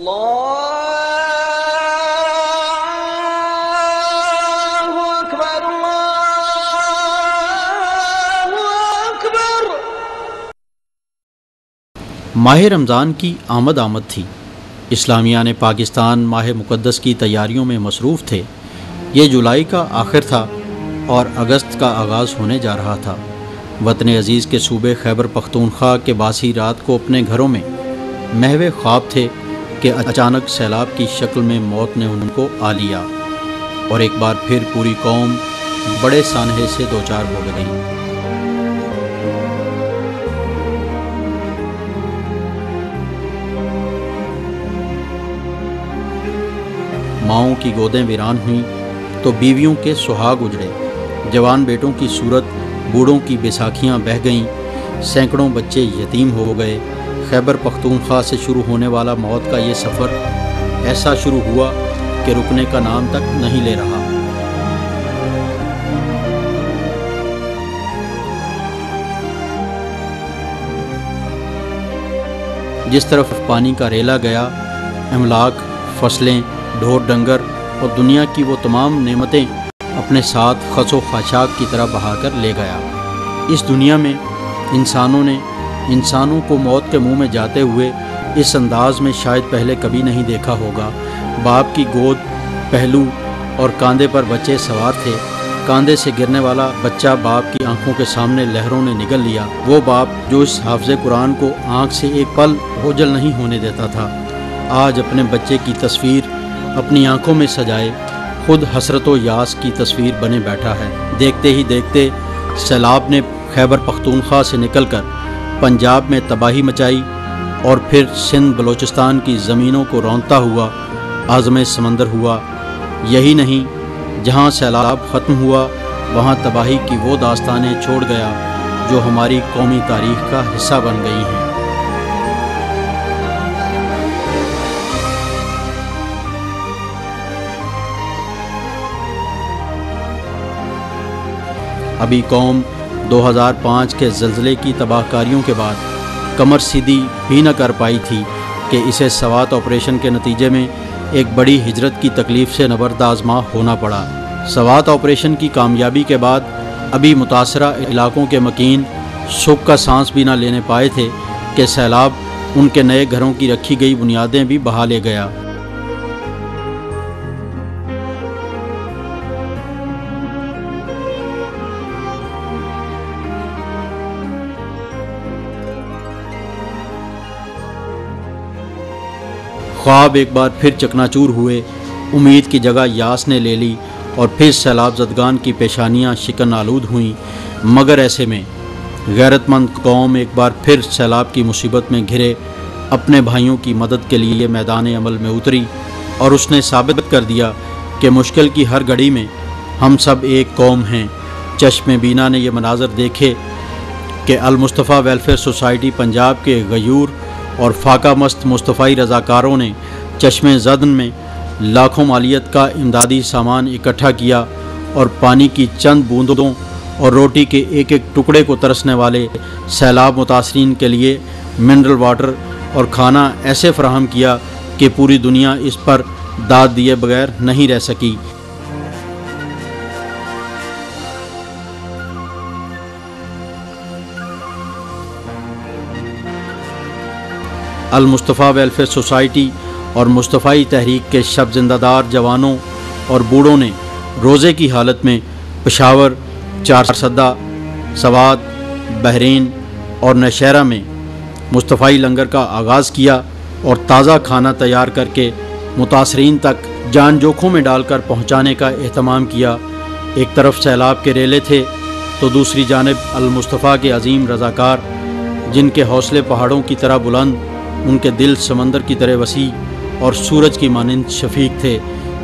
اکبر اللہ اکبر۔ ماہ رمضان کی آمد تھی۔ اسلامیہ نے پاکستان ماہ مقدس کی تیاریوں میں مصروف تھے۔ یہ جولائی کا آخر تھا اور اگست کا آغاز ہونے جا رہا تھا۔ وطن عزیز کے صوبے خیبر پختونخوا کے باسی رات کو اپنے گھروں میں محو خواب تھے کہ اچانک سیلاب کی شکل میں موت نے ان کو آ لیا اور ایک بار پھر پوری قوم بڑے سانحے سے دوچار ہو گئی۔ ماؤں کی گودیں ویران ہوئیں تو بیویوں کے سہاگ اجڑے، جوان بیٹوں کی صورت، بوڑھوں کی بیساکھیاں بہہ گئیں، سینکڑوں بچے یتیم ہو گئے۔ خیبر پختونخوا سے شروع ہونے والا موت کا یہ سفر ایسا شروع ہوا کہ رکنے کا نام تک نہیں لے رہا۔ جس طرف پانی کا ریلا گیا، املاک، فصلیں، ڈھور ڈنگر اور دنیا کی وہ تمام نعمتیں اپنے ساتھ خس و خاشاک کی طرح بہا کر لے گیا۔ اس دنیا میں انسانوں کو موت کے منہ میں جاتے ہوئے اس انداز میں شاید پہلے کبھی نہیں دیکھا ہوگا۔ باپ کی گود، پہلو اور کاندھے پر بچے سوار تھے۔ کاندھے سے گرنے والا بچہ باپ کی آنکھوں کے سامنے لہروں نے نگل لیا۔ وہ باپ جو اس حافظ قرآن کو آنکھ سے ایک پل اوجھل نہیں ہونے دیتا تھا، آج اپنے بچے کی تصویر اپنی آنکھوں میں سجائے خود حسرت و یاس کی تصویر بنے بیٹھا ہے۔ دیکھتے ہی دیکھتے سیلاب نے خیبر پختونخوا سے نکل کر پنجاب میں تباہی مچائی اور پھر سندھ بلوچستان کی زمینوں کو رونتا ہوا عازم سمندر ہوا۔ یہی نہیں، جہاں سیلاب ختم ہوا وہاں تباہی کی وہ داستانیں چھوڑ گیا جو ہماری قومی تاریخ کا حصہ بن گئی ہیں۔ ابھی قوم 2005 کے زلزلے کی تباہ کاریوں کے بعد کمر سیدھی بھی نہ کر پائی تھی کہ اسے سوات آپریشن کے نتیجے میں ایک بڑی ہجرت کی تکلیف سے نبرد آزما ہونا پڑا۔ سوات آپریشن کی کامیابی کے بعد ابھی متاثرہ علاقوں کے مکین سکھ کا سانس بھی نہ لینے پائے تھے کہ سیلاب ان کے نئے گھروں کی رکھی گئی بنیادیں بھی بہا لے گیا۔ خواب ایک بار پھر چکناچور ہوئے، امید کی جگہ یاس نے لے لی اور پھر سیلاب زدگان کی پیشانیاں شکن آلود ہوئیں۔ مگر ایسے میں غیرت مند قوم ایک بار پھر سیلاب کی مصیبت میں گھرے اپنے بھائیوں کی مدد کے لیے میدان عمل میں اتری اور اس نے ثابت کر دیا کہ مشکل کی ہر گھڑی میں ہم سب ایک قوم ہیں۔ چشم بینا نے یہ مناظر دیکھے کہ المصطفیٰ ویلفیئر سوسائٹی پنجاب کے غیور اور فاقہ مست مصطفی رضاکاروں نے چشم زدن میں لاکھوں مالیت کا امدادی سامان اکٹھا کیا اور پانی کی چند بوندوں اور روٹی کے ایک ایک ٹکڑے کو ترسنے والے سیلاب متاثرین کے لیے منرل واٹر اور کھانا ایسے فراہم کیا کہ پوری دنیا اس پر داد دیے بغیر نہیں رہ سکی۔ المصطفیٰ ویلفیئر سوسائٹی اور مصطفی تحریک کے شب زندہ دار جوانوں اور بوڑھوں نے روزے کی حالت میں پشاور، چارسدہ، سوات، بحرین اور نوشہرہ میں مصطفی لنگر کا آغاز کیا اور تازہ کھانا تیار کر کے متاثرین تک جان جوکھوں میں ڈال کر پہنچانے کا اہتمام کیا۔ ایک طرف سیلاب کے ریلے تھے تو دوسری جانب المصطفیٰ کے عظیم رضاکار، جن کے حوصلے پہاڑوں کی طرح بلند، ان کے دل سمندر کی طرح وسیع اور سورج کی مانند شفیق تھے،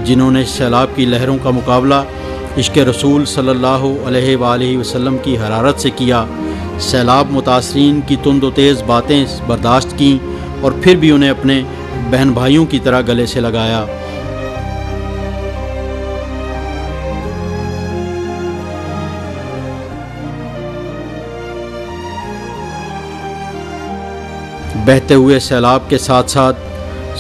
جنہوں نے سیلاب کی لہروں کا مقابلہ عشق رسول صلی اللہ علیہ وآلہ وسلم کی حرارت سے کیا۔ سیلاب متاثرین کی تند و تیز باتیں برداشت کیں اور پھر بھی انہیں اپنے بہن بھائیوں کی طرح گلے سے لگایا۔ بہتے ہوئے سیلاب کے ساتھ ساتھ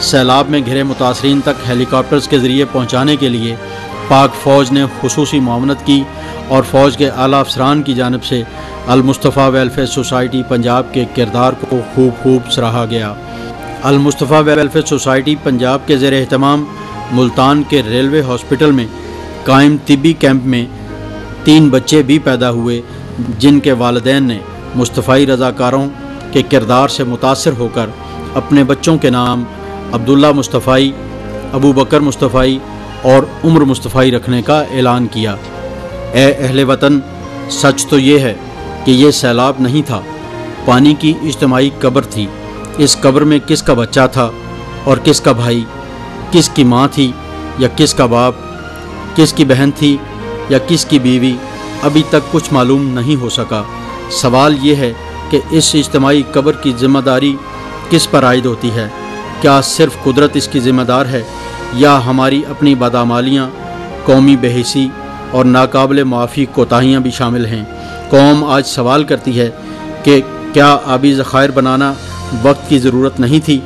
سیلاب میں گھرے متاثرین تک ہیلی کاپٹرز کے ذریعے پہنچانے کے لیے پاک فوج نے خصوصی معاونت کی اور فوج کے اعلیٰ افسران کی جانب سے المصطفیٰ ویلفیئر سوسائٹی پنجاب کے کردار کو خوب سراہا گیا۔ المصطفیٰ ویلفیئر سوسائٹی پنجاب کے زیر اہتمام ملتان کے ریلوے ہاسپٹل میں قائم طبی کیمپ میں 3 بچے بھی پیدا ہوئے، جن کے والدین نے مصطفی رضاکاروں کے کردار سے متاثر ہو کر اپنے بچوں کے نام عبداللہ مصطفی، ابو بکر مصطفی اور عمر مصطفی رکھنے کا اعلان کیا۔ اے اہل وطن، سچ تو یہ ہے کہ یہ سیلاب نہیں تھا، پانی کی اجتماعی قبر تھی۔ اس قبر میں کس کا بچہ تھا اور کس کا بھائی، کس کی ماں تھی یا کس کا باپ، کس کی بہن تھی یا کس کی بیوی، ابھی تک کچھ معلوم نہیں ہو سکا۔ سوال یہ ہے کہ اس اجتماعی قبر کی ذمہ داری کس پر عائد ہوتی ہے؟ کیا صرف قدرت اس کی ذمہ دار ہے یا ہماری اپنی بدعمالیاں، قومی بے حسی اور ناقابل معافی کوتاہیاں بھی شامل ہیں؟ قوم آج سوال کرتی ہے کہ کیا آبی ذخائر بنانا وقت کی ضرورت نہیں تھی؟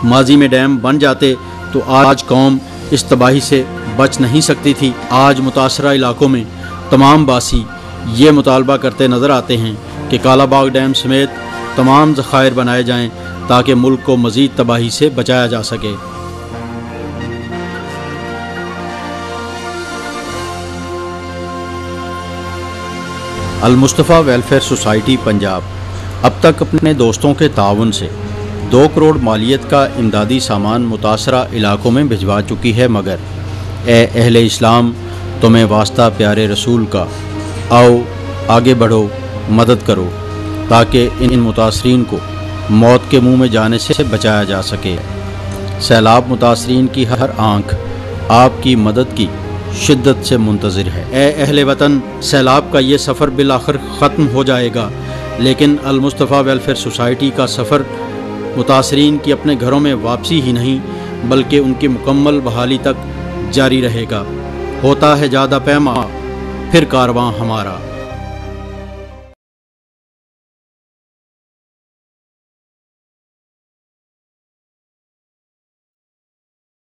ماضی میں ڈیم بن جاتے تو آج قوم اس تباہی سے بچ نہیں سکتی تھی۔ آج متاثرہ علاقوں میں تمام باسی یہ مطالبہ کرتے نظر آتے ہیں کہ کالا باغ ڈیم سمیت تمام ذخائر بنائے جائیں تاکہ ملک کو مزید تباہی سے بچایا جا سکے۔ المصطفیٰ ویلفیئر سوسائٹی پنجاب اب تک اپنے دوستوں کے تعاون سے 2 کروڑ مالیت کا امدادی سامان متاثرہ علاقوں میں بھجوا چکی ہے، مگر اے اہل اسلام، تمہیں واسطہ پیارے رسول کا، آؤ آگے بڑھو، مدد کرو تاکہ ان متاثرین کو موت کے منہ میں جانے سے بچایا جا سکے۔ سیلاب متاثرین کی ہر آنکھ آپ کی مدد کی شدت سے منتظر ہے۔ اے اہل وطن، سیلاب کا یہ سفر بالآخر ختم ہو جائے گا، لیکن المصطفیٰ ویلفیئر سوسائٹی کا سفر متاثرین کی اپنے گھروں میں واپسی ہی نہیں بلکہ ان کی مکمل بحالی تک جاری رہے گا۔ ہوتا ہے جادہ پیما، پھر کارواں ہمارا۔